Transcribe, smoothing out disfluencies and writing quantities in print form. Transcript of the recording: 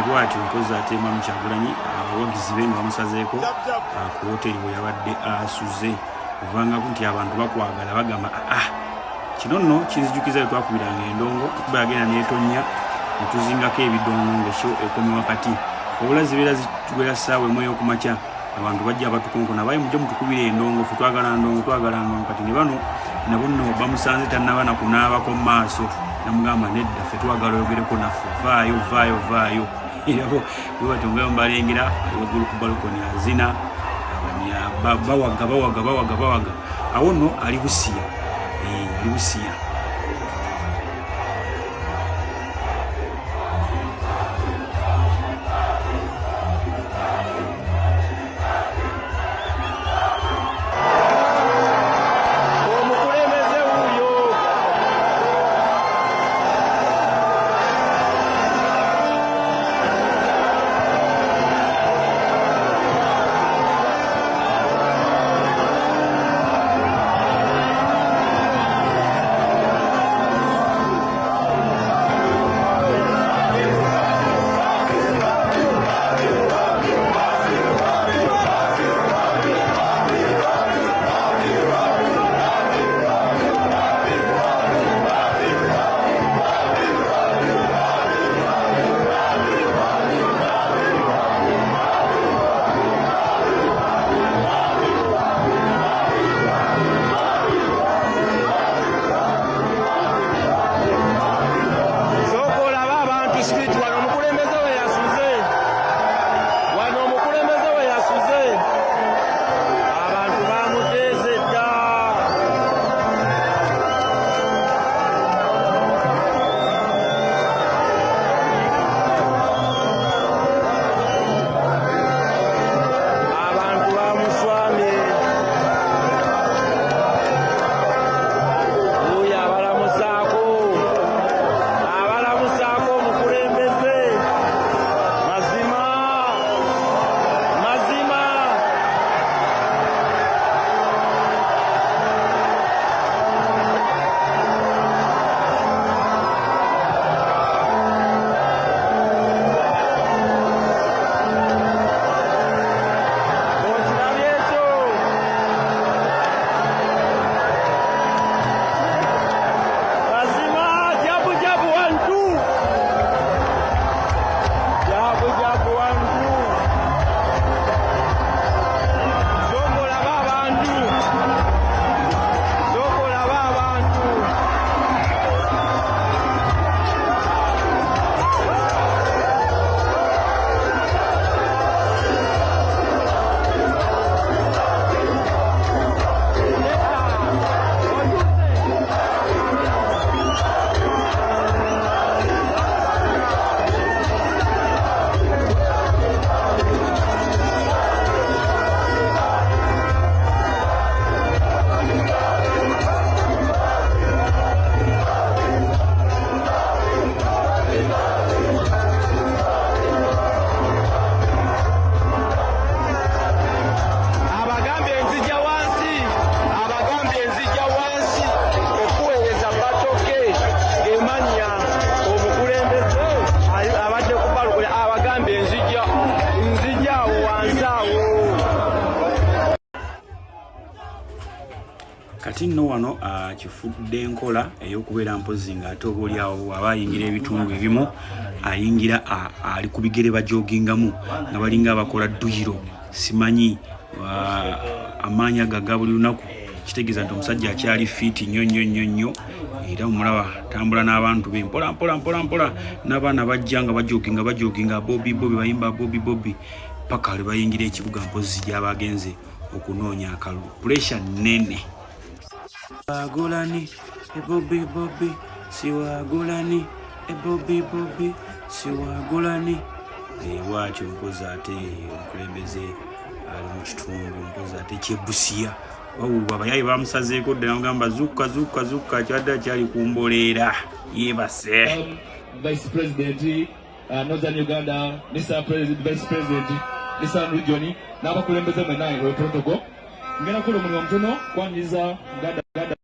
bw'atyo mpozi ate Mwami Kyagulanyi abawagizi be nga bamusazeeko ku hoteri we yabadde asuze kuvangako nti abantu bakwagala bagamba kino nno kinzijukiza bwe twakubiranga endongo kuba yagenda n'etonya netuzingako ebidongo ng'ekyo ekomi wakati obula zibeera zitubeera ssaawa emu ey'okumakya abantu bajja batukonkona baye mujje mutukubira endongo fe twagala ndongo kati ne bano nabo nno bamusanze tannaba na kunaabako mu maaso namugamba nedda fe twagala oyogereko naffe vaayo erabo bwebati ongayo mbalengera waggulu ku balukoni azina bawaga awo nno ali busiya kati nno wano kifudde enkola ey'okubeera mpozi ng'ate obaolyawo aba ayingira ebitundu ebimu ayingira ali ku bigere bajogingamu nga balinga abakola dduyiro simanyi amaanyi aga buli lunaku kitegeeza nti omusajja akyali fiiti nnyo era omulaba tambula n'abantu be mpola n'abaana bajja nga bajoginga bobi bayimba bobi paka lwe bayingira ekibuga mpozi gy'abagenze okunoonya akalulu puresha nnene Wagulani, Bobby, si Wagulani, Bobby, si Wagulani. Watch mpozi ate omukulembeze ali mu kitundu mpozi ate kyebusiya abayayi bamusazeeko ddala ngamba zukka kyadda kyali kumboleera yeebase Vice President Northern Uganda, Mr. President, Vice President Eastern Region n'abakulembeze mwenna protocol ngena kulo mulimu mtono kwanyiza